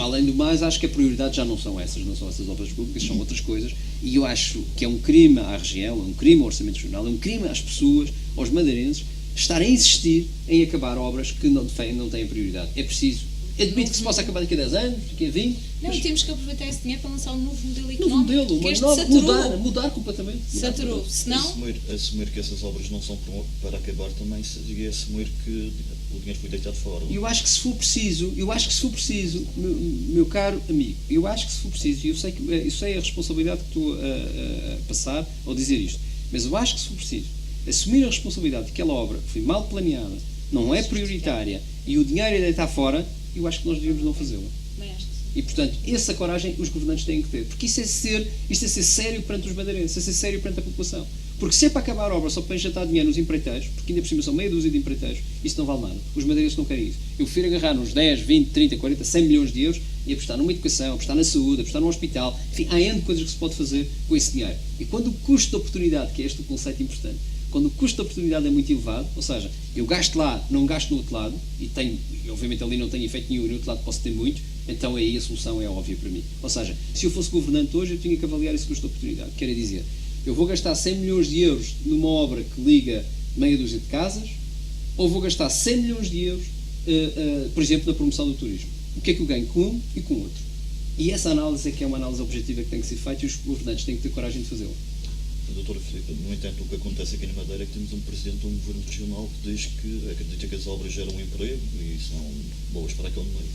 além do mais, acho que a prioridade já não são essas obras públicas, são outras coisas. E eu acho que é um crime à região, é um crime ao orçamento regional, é um crime às pessoas, aos madeirenses, estarem a insistir em acabar obras que não têm prioridade. É preciso. Admito que se possa acabar daqui a 10 anos, daqui a 20. Não, e temos que aproveitar esse dinheiro para lançar um novo modelo económico. Novo modelo, mudar completamente. Saturou. Senão... Assumir que essas obras não são para acabar também seria assumir que o dinheiro foi deitado fora. Eu acho que se for preciso, meu caro amigo, eu acho que se for preciso, e eu sei a responsabilidade que estou a passar ao dizer isto, mas eu acho que se for preciso assumir a responsabilidade de que aquela obra foi mal planeada, não é prioritária e o dinheiro ainda está fora, eu acho que nós devíamos não fazê-la. E, portanto, essa coragem os governantes têm que ter. Porque isto é ser sério perante os madeirenses, é ser sério perante a população. Porque se é para acabar a obra só para enxatar dinheiro nos empreiteiros, porque ainda por cima são meia dúzia de empreiteiros, isso não vale nada. Os madeirenses não querem isso. Eu prefiro agarrar nos 10, 20, 30, 40, 100 milhões de euros e apostar numa educação, apostar na saúde, apostar num hospital. Enfim, há N coisas que se pode fazer com esse dinheiro. E quando o custo de oportunidade, que é este o conceito importante, quando o custo de oportunidade é muito elevado, ou seja, eu gasto lá, não gasto no outro lado, e obviamente ali não tenho efeito nenhum, e no outro lado posso ter muito, então aí a solução é óbvia para mim. Ou seja, se eu fosse governante hoje, eu tinha que avaliar esse custo de oportunidade. Quer dizer, eu vou gastar 100 milhões de euros numa obra que liga meia dúzia de casas, ou vou gastar 100 milhões de euros, por exemplo, na promoção do turismo. O que é que eu ganho com um e com o outro? E essa análise é que é uma análise objetiva que tem que ser feita e os governantes têm que ter coragem de fazê-la. Doutor Filipe, no entanto, o que acontece aqui na Madeira é que temos um presidente de um governo regional que diz que acredita que as obras geram emprego e são boas para aquele meio.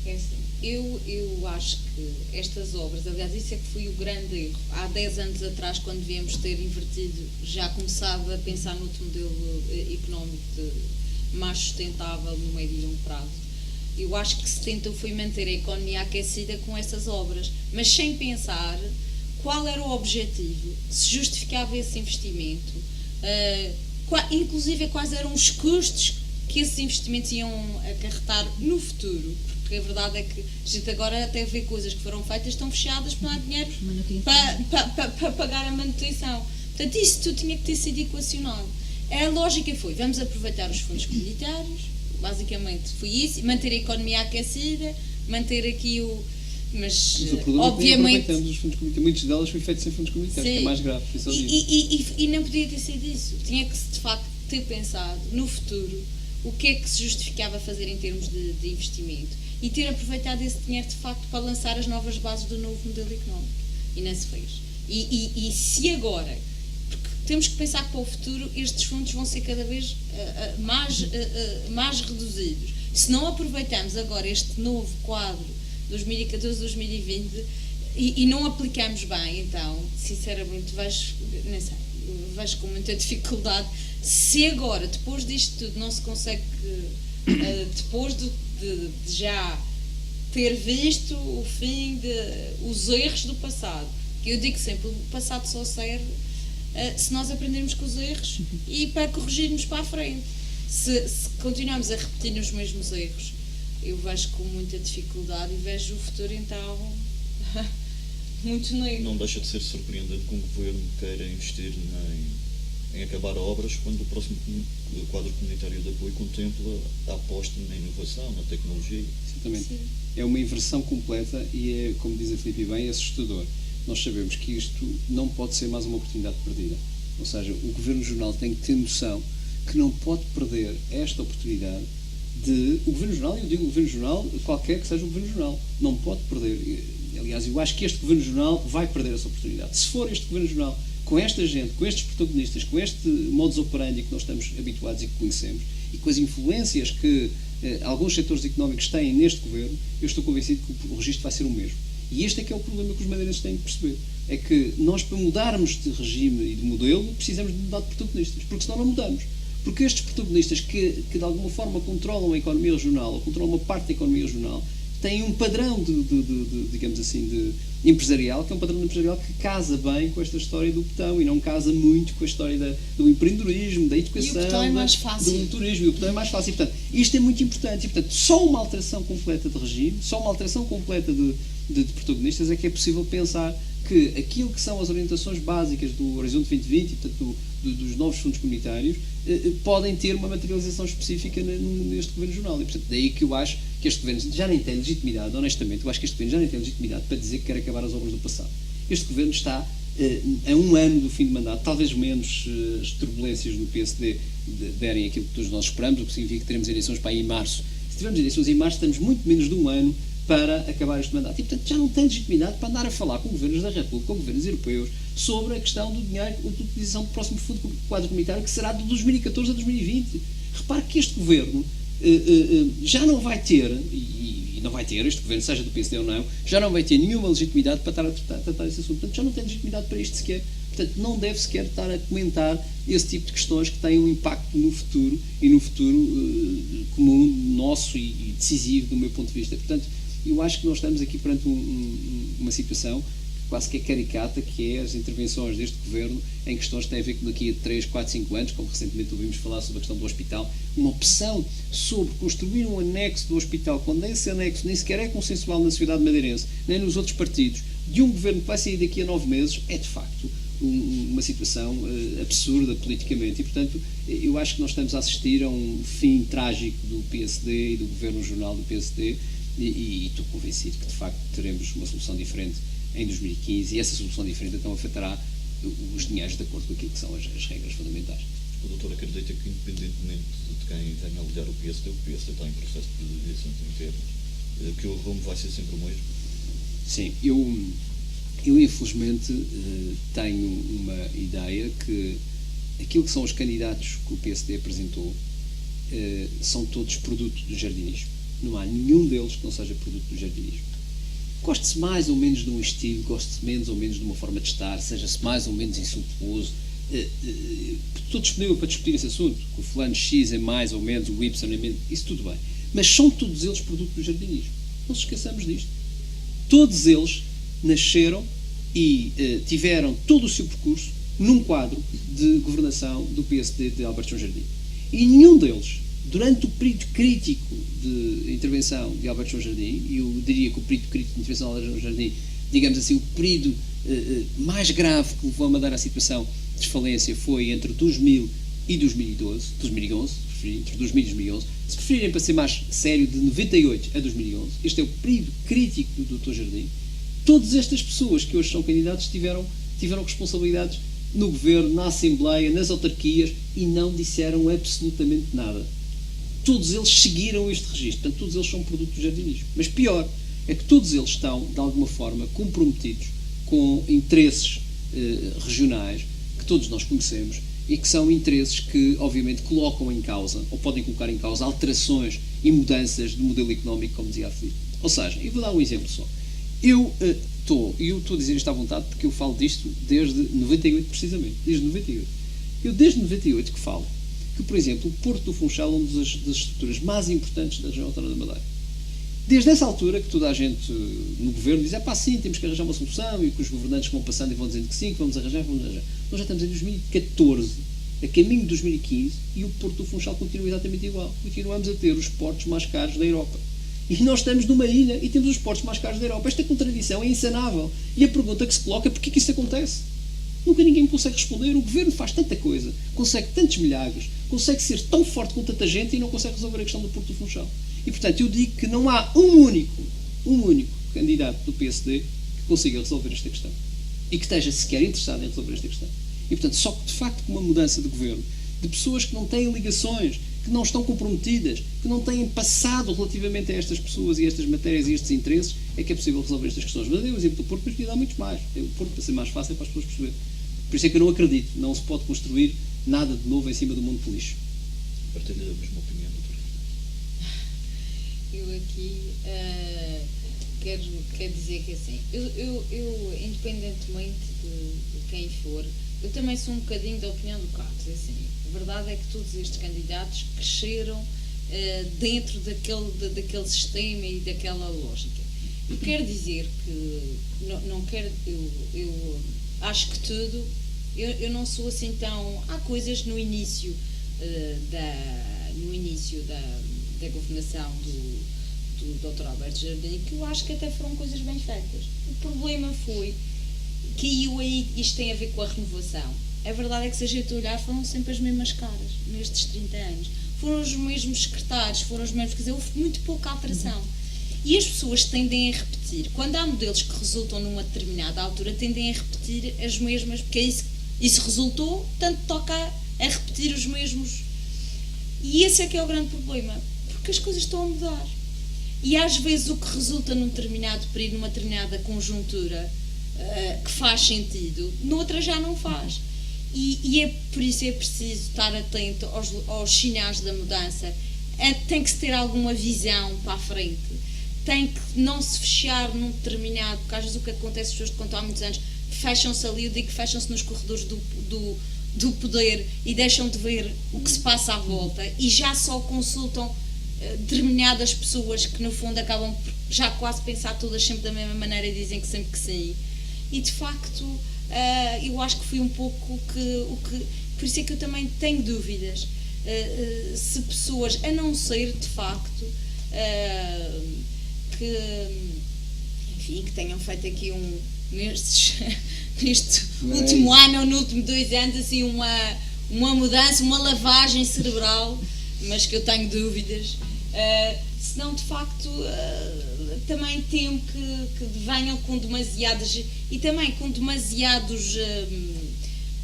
É assim, eu acho que estas obras, aliás, isso é que foi o grande erro. Há 10 anos atrás, quando devíamos ter invertido, já começado a pensar no outro modelo económico mais sustentável no médio e longo prazo. Eu acho que se tentou foi manter a economia aquecida com essas obras, mas sem pensar qual era o objetivo, se justificava esse investimento, inclusive quais eram os custos que esses investimentos iam acarretar no futuro, porque a verdade é que a gente agora até vê coisas que foram feitas, estão fechadas, porque não há dinheiro para pagar a manutenção. Portanto, isso tudo tinha que ter sido equacionado. A lógica foi, vamos aproveitar os fundos comunitários, basicamente foi isso, manter a economia aquecida, manter aqui o... Mas o problema obviamente... é que aproveitamos os fundos comunitários, muitos delas foi feito sem fundos comunitários, que é mais grave. E não podia ter sido isso. Tinha que, de facto, ter pensado no futuro o que é que se justificava fazer em termos de investimento e ter aproveitado esse dinheiro, de facto, para lançar as novas bases do novo modelo económico. E não se fez. E se agora, porque temos que pensar que para o futuro estes fundos vão ser cada vez mais reduzidos. Se não aproveitamos agora este novo quadro 2014-2020 e não aplicamos bem, então, sinceramente, vejo com muita dificuldade se agora, depois disto tudo, não se consegue, depois de já ter visto o fim os erros do passado, que eu digo sempre, o passado só serve se nós aprendermos com os erros e para corrigirmos para a frente. Se continuarmos a repetir os mesmos erros, eu vejo com muita dificuldade e vejo o futuro então muito negro. Não deixa de ser surpreendente que um governo queira investir em acabar obras quando o próximo quadro comunitário de apoio contempla a aposta na inovação, na tecnologia. Exatamente. Sim. É uma inversão completa e é, como diz a Filipe bem, assustador. Nós sabemos que isto não pode ser mais uma oportunidade perdida. Ou seja, o Governo Regional tem que ter noção que não pode perder esta oportunidade o Governo Regional, eu digo o Governo Regional, qualquer que seja o Governo Regional, não pode perder. Aliás, eu acho que este Governo Regional vai perder essa oportunidade. Se for este Governo Regional, com esta gente, com estes protagonistas, com este modus operandi que nós estamos habituados e que conhecemos, e com as influências que alguns setores económicos têm neste Governo, eu estou convencido que o registro vai ser o mesmo. E este é que é o problema que os madeirenses têm que perceber. É que nós, para mudarmos de regime e de modelo, precisamos de mudar de protagonistas, porque senão não mudamos. Porque estes protagonistas que de alguma forma controlam a economia regional, ou controlam uma parte da economia regional, têm um padrão digamos assim, de empresarial, que é um padrão empresarial que casa bem com esta história do botão e não casa muito com a história do empreendedorismo, da educação, e o botão é mais fácil. do turismo, e o botão é mais fácil. E, portanto, isto é muito importante. E, portanto, só uma alteração completa de regime, só uma alteração completa de protagonistas é que é possível pensar que aquilo que são as orientações básicas do Horizonte 2020 e, portanto, dos novos fundos comunitários podem ter uma materialização específica neste Governo Regional. E, portanto, daí que eu acho que este Governo já nem tem legitimidade, honestamente, eu acho que este Governo já nem tem legitimidade para dizer que quer acabar as obras do passado. Este Governo está a um ano do fim de mandato, talvez menos as turbulências do PSD derem aquilo que todos nós esperamos, o que significa que teremos eleições para aí em março. Se tivermos eleições em março, estamos muito menos de um ano para acabar este mandato. E, portanto, já não tem legitimidade para andar a falar com governos da República, com governos europeus, sobre a questão do dinheiro, da utilização do próximo fundo quadro comunitário, que será de 2014 a 2020. Repare que este governo já não vai ter, e não vai ter, este governo, seja do PSD ou não, já não vai ter nenhuma legitimidade para estar a tratar esse assunto. Portanto, já não tem legitimidade para isto sequer. Portanto, não deve sequer estar a comentar esse tipo de questões que têm um impacto no futuro, e no futuro comum, nosso e decisivo, do meu ponto de vista. Portanto, eu acho que nós estamos aqui perante uma situação quase que é caricata, que é as intervenções deste Governo em questões que têm a ver com daqui a 3, 4, 5 anos, como recentemente ouvimos falar sobre a questão do hospital, uma opção sobre construir um anexo do hospital, quando esse anexo nem sequer é consensual na sociedade madeirense, nem nos outros partidos, de um Governo que vai sair daqui a 9 meses, é de facto uma situação absurda politicamente. E, portanto, eu acho que nós estamos a assistir a um fim trágico do PSD e do Governo Regional do PSD, e estou convencido que, de facto, teremos uma solução diferente em 2015, e essa solução diferente então afetará os dinheiros de acordo com aquilo que são as regras fundamentais. O doutor acredita que, independentemente de quem venha a liderar o PSD está em processo de eleições internas, que o rumo vai ser sempre o mesmo? Sim, eu infelizmente tenho uma ideia que aquilo que são os candidatos que o PSD apresentou são todos produtos do jardinismo. Não há nenhum deles que não seja produto do jardinismo. Goste-se mais ou menos de um estilo, goste-se menos ou menos de uma forma de estar, seja-se mais ou menos insultuoso. Estou disponível para discutir esse assunto, que o fulano X é mais ou menos, o Y é menos, isso tudo bem. Mas são todos eles produto do jardinismo. Não nos esqueçamos disto. Todos eles nasceram e tiveram todo o seu percurso num quadro de governação do PSD de Alberto João Jardim. E nenhum deles, durante o período crítico de intervenção de Alberto João Jardim, e eu diria que o período crítico de intervenção de Alberto João Jardim, digamos assim, o período mais grave que levou a Madeira à situação de desfalência foi entre 2000 e 2011, entre 2000 e 2011, se preferirem para ser mais sério, de 98 a 2011, este é o período crítico do Dr. Jardim. Todas estas pessoas que hoje são candidatos tiveram responsabilidades no governo, na Assembleia, nas autarquias e não disseram absolutamente nada. Todos eles seguiram este registro, portanto todos eles são produto do jardinismo. Mas pior é que todos eles estão, de alguma forma, comprometidos com interesses regionais que todos nós conhecemos e que são interesses que, obviamente, colocam em causa, ou podem colocar em causa, alterações e mudanças do modelo económico, como dizia a Filipe. Ou seja, eu vou dar um exemplo só. Eu estou a dizer isto à vontade porque eu falo disto desde 98, precisamente. Desde 98. Eu, desde 98, que falo que, por exemplo, o Porto do Funchal é uma das estruturas mais importantes da região autónoma da Madeira. Desde essa altura que toda a gente no governo diz, sim, temos que arranjar uma solução, e que os governantes vão passando e vão dizendo que sim, que vamos arranjar. Nós já estamos em 2014, a caminho de 2015, e o Porto do Funchal continua exatamente igual. Continuamos a ter os portos mais caros da Europa. E nós estamos numa ilha e temos os portos mais caros da Europa. Esta contradição é insanável. E a pergunta que se coloca é porquê que isso acontece? Nunca ninguém me consegue responder. O governo faz tanta coisa, consegue tantos milagres, consegue ser tão forte com tanta gente e não consegue resolver a questão do Porto do Funchal. E, portanto, eu digo que não há um único candidato do PSD que consiga resolver esta questão e que esteja sequer interessado em resolver esta questão. E, portanto, só que, de facto, com uma mudança de governo, de pessoas que não têm ligações, que não estão comprometidas, que não têm passado relativamente a estas pessoas e a estas matérias e a estes interesses, é que é possível resolver estas questões. Mas eu dei o exemplo do Porto, mas podia dar muitos mais. O Porto, para ser mais fácil, para as pessoas perceberem. Por isso é que eu não acredito. Não se pode construir nada de novo em cima do mundo de lixo. Partilho da mesma opinião, doutor. Eu aqui quero dizer que assim, eu independentemente de quem for, eu também sou um bocadinho da opinião do Carlos. Assim, a verdade é que todos estes candidatos cresceram dentro daquele sistema e daquela lógica. Eu quero dizer que não quero, eu acho que tudo, eu não sou assim tão. Há coisas no início da governação do Dr. Alberto Jardim que eu acho que até foram coisas bem feitas. O problema foi que aí isto tem a ver com a renovação. A verdade é que, se a gente olhar, foram sempre as mesmas caras nestes 30 anos. Foram os mesmos secretários, foram os mesmos, quer dizer, houve muito pouca alteração. E as pessoas tendem a repetir. Quando há modelos que resultam numa determinada altura, tendem a repetir as mesmas, porque é isso resultou, tanto toca a repetir os mesmos. E esse é que é o grande problema, porque as coisas estão a mudar. E às vezes o que resulta num determinado período, numa determinada conjuntura, que faz sentido, noutra já não faz. E é por isso é preciso estar atento aos sinais da mudança. Tem que se ter alguma visão para a frente. Tem que não se fechar num determinado, porque às vezes o que acontece, as pessoas que contam há muitos anos, fecham-se ali, eu digo que fecham-se nos corredores do poder e deixam de ver o que se passa à volta e já só consultam determinadas pessoas que no fundo acabam por já quase pensar todas sempre da mesma maneira e dizem que sempre que sim. E de facto eu acho que foi um pouco o que por isso é que eu também tenho dúvidas se pessoas, a não ser de facto que tenham feito aqui neste último ano ou no último 2 anos assim uma mudança, uma lavagem cerebral, mas que eu tenho dúvidas. Senão, de facto, também temo que venham com demasiadas e também com demasiados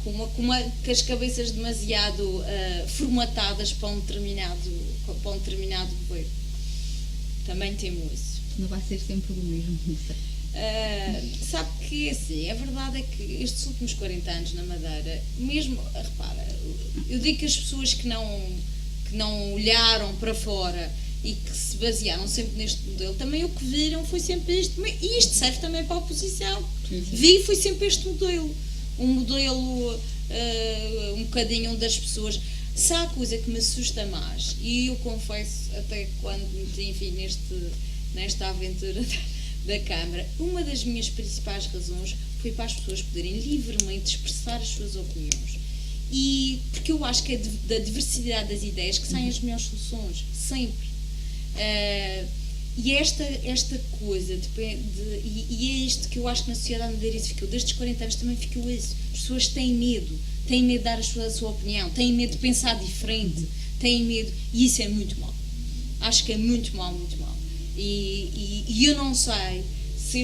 com as cabeças demasiado formatadas para um determinado governo. Também temo isso. Não vai ser sempre do mesmo, não sei. Sabe que assim, a verdade é que estes últimos 40 anos na Madeira, mesmo, repara, eu digo que as pessoas que não olharam para fora e que se basearam sempre neste modelo, também o que viram foi sempre isto, e isto serve também para a oposição. Vi foi sempre este modelo, um modelo um bocadinho onde as pessoas. Se há coisa que me assusta mais, e eu confesso até quando me meti, enfim, nesta aventura da Câmara, uma das minhas principais razões foi para as pessoas poderem livremente expressar as suas opiniões. E porque eu acho que é da diversidade das ideias que saem as melhores soluções, sempre. E esta coisa depende, e é isto que eu acho que na sociedade madeirista ficou, desde os 40 anos também ficou isso. As pessoas têm medo de dar a sua opinião, têm medo de pensar diferente, têm medo, e isso é muito mau. Acho que é muito mau, muito mau. E eu não sei se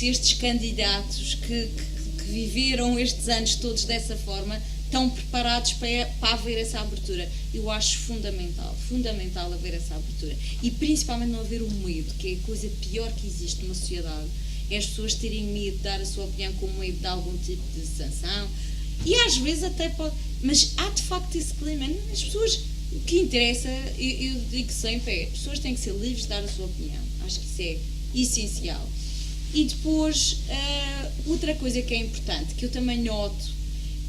estes candidatos que viveram estes anos todos dessa forma estão preparados para haver essa abertura. Eu acho fundamental haver essa abertura. E principalmente não haver o medo, que é a coisa pior que existe numa sociedade. É as pessoas terem medo de dar a sua opinião com medo de algum tipo de sanção. E às vezes até pode... Mas há de facto esse clima. As pessoas... O que interessa, eu digo sempre, as pessoas têm que ser livres de dar a sua opinião. Acho que isso é essencial. E depois, outra coisa que é importante, que eu também noto,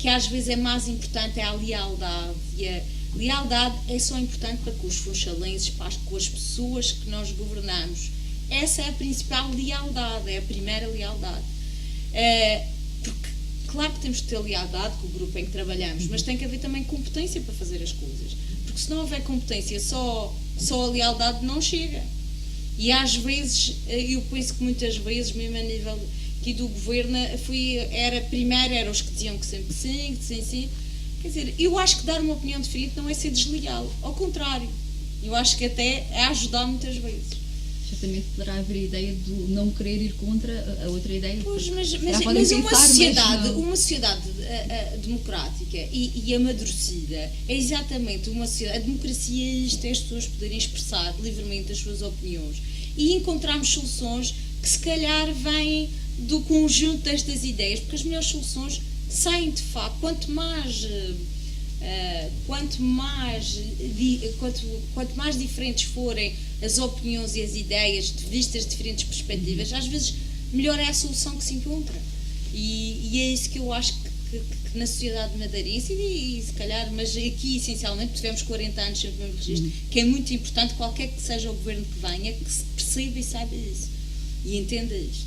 que às vezes é mais importante, é a lealdade. E a lealdade é só importante para com os funchalenses, com as pessoas que nós governamos. Essa é a principal lealdade, é a primeira lealdade. Porque, claro que temos que ter lealdade com o grupo em que trabalhamos, mas tem que haver também competência para fazer as coisas. Porque se não houver competência, só a lealdade não chega. E às vezes, eu penso que muitas vezes, mesmo a nível aqui do governo, primeiro eram os que diziam que sempre sim. Quer dizer, eu acho que dar uma opinião diferente não é ser desleal. Ao contrário, eu acho que até é ajudar muitas vezes. Justamente poderá haver a ideia de não querer ir contra a outra ideia. Pois, mas uma sociedade democrática e amadurecida é exatamente uma sociedade. A democracia é isto, é as pessoas poderem expressar livremente as suas opiniões e encontrarmos soluções que se calhar vêm do conjunto destas ideias, porque as melhores soluções saem de facto. Quanto mais diferentes forem as opiniões e as ideias, vistas de diferentes perspectivas, às vezes melhor é a solução que se encontra. E é isso que eu acho que na sociedade madeirense, e se calhar, mas aqui essencialmente, tivemos 40 anos sempre no mesmo registro, que é muito importante, qualquer que seja o governo que venha, que se perceba e saiba isso. E entenda isto.